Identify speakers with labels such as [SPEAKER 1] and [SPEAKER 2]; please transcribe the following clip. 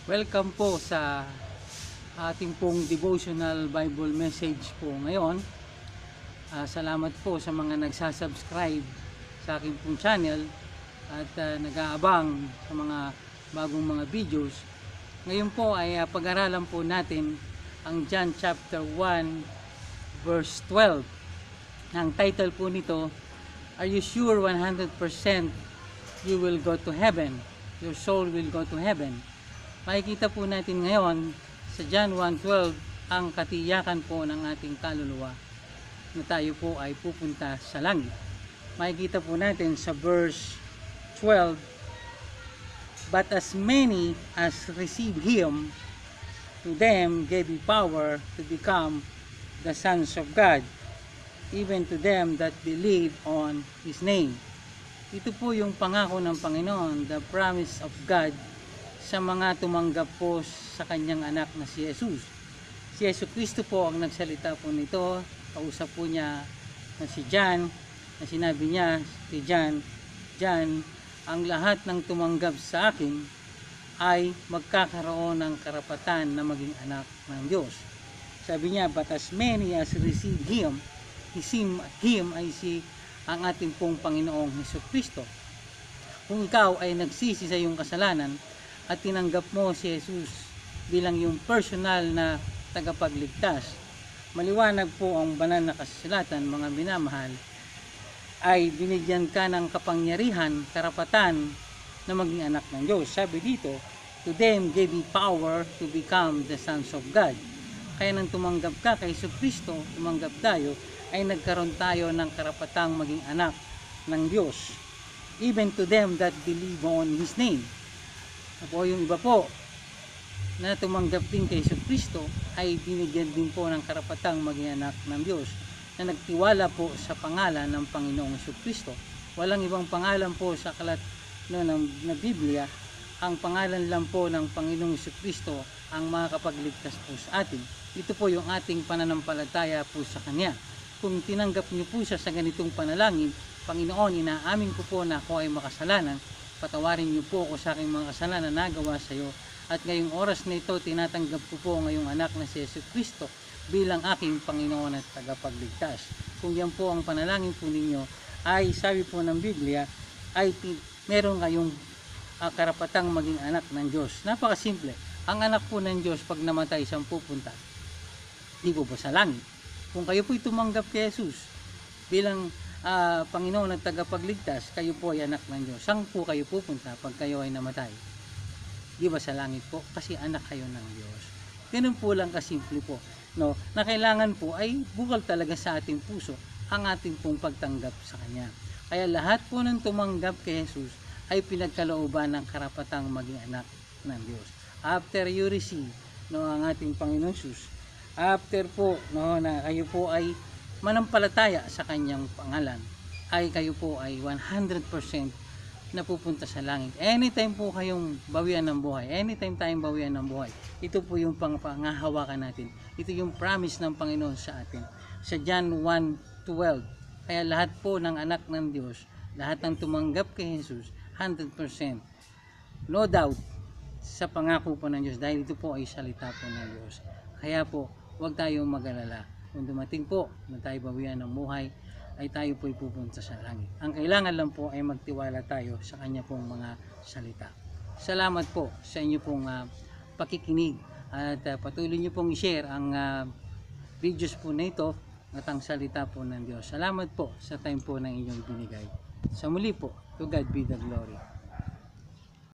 [SPEAKER 1] Welcome po sa ating pong devotional Bible message po ngayon. Salamat po sa mga nagsasubscribe sa aking pong channel at nag-aabang sa mga bagong mga videos. Ngayon po ay pag-aralan po natin ang John chapter 1 verse 12. Ang title po nito, Are you sure 100% you will go to heaven? Your soul will go to heaven. Makikita po natin ngayon sa John 1:12 ang katiyakan po ng ating kaluluwa na tayo po ay pupunta sa langit. Makikita po natin sa verse 12, But as many as receive Him, to them gave He power to become the sons of God, even to them that believe on His name. Ito po yung pangako ng Panginoon, the promise of God sa mga tumanggap po sa kanyang anak na si Jesus. Si Yesu Kristo po ang nagsalita po nito. Kausap po niya na si John, na sinabi niya kay John, John, ang lahat ng tumanggap sa akin ay magkakaroon ng karapatan na maging anak ng Diyos. Sabi niya, but as many as receive Him, Him ay ang ating pong Panginoong Hesus Kristo. Kung ikaw ay nagsisi sa iyong kasalanan, at tinanggap mo si Jesus bilang yung personal na tagapagligtas, maliwanag po ang banal na kasulatan, mga minamahal, ay binigyan ka ng kapangyarihan, karapatan na maging anak ng Diyos. Sabi dito, to them gave He power to become the sons of God. Kaya nang tumanggap ka kay Hesus Kristo, tumanggap tayo, ay nagkaroon tayo ng karapatang maging anak ng Diyos. Even to them that believe on His name. Apo yung iba po na tumanggap din kay Hesus Kristo ay binigyan din po ng karapatang maging anak ng Diyos na nagtiwala po sa pangalan ng Panginoong Hesus Kristo. Walang ibang pangalan po sa aklat na Biblia. Ang pangalan lang po ng Panginoong Hesus Kristo ang makakapagligtas po sa atin. Ito po yung ating pananampalataya po sa Kanya. Kung tinanggap niyo po siya sa ganitong panalangin, Panginoon, inaamin ko po na ako ay makasalanan. Patawarin niyo po ako sa aking mga kasalanan na nagawa sa iyo. At ngayong oras na ito, tinatanggap ko po ngayong anak na si Hesus Kristo bilang aking Panginoon at tagapagligtas. Kung yan po ang panalangin po ninyo, ay sabi po ng Biblia, ay meron kayong karapatang maging anak ng Diyos. Napakasimple. Ang anak po ng Diyos, pag namatay, siyang pupunta? Di po ba sa langit? Kung kayo po'y tumanggap kay Jesus bilang Panginoon at tagapagligtas, kayo po ay anak ng Diyos. Saan po kayo pupunta pag kayo ay namatay? Di ba sa langit po? Kasi anak kayo ng Diyos. Ganun po lang kasimple po. No? Na kailangan po ay bukal talaga sa ating puso ang ating pong pagtanggap sa Kanya. Kaya lahat po ng tumanggap kay Jesus ay pinagkalooban ng karapatang maging anak ng Diyos. After you receive ang ating Panginoon Jesus, after po na kayo po ay manampalataya sa kanyang pangalan, ay kayo po ay 100% na pupunta sa langit. Anytime po kayong bawian ng buhay, anytime tayong bawian ng buhay, ito po yung pangahawakan natin. Ito yung promise ng Panginoon sa atin. Sa John 1:12, kaya lahat po ng anak ng Diyos, lahat ng tumanggap kay Jesus, 100%, no doubt, sa pangako po ng Diyos, dahil ito po ay salita po ng Diyos. Kaya po, huwag tayong mag-alala. Kung dumating po na tayo bawian ng buhay, ay tayo po'y pupunta sa langit. Ang kailangan lang po ay magtiwala tayo sa Kanya pong mga salita. Salamat po sa inyo pong pakikinig at patuloy nyo pong i-share ang videos po na ito at ang salita po ng Diyos. Salamat po sa time po ng inyong binigay. Sa muli po, to God be the glory.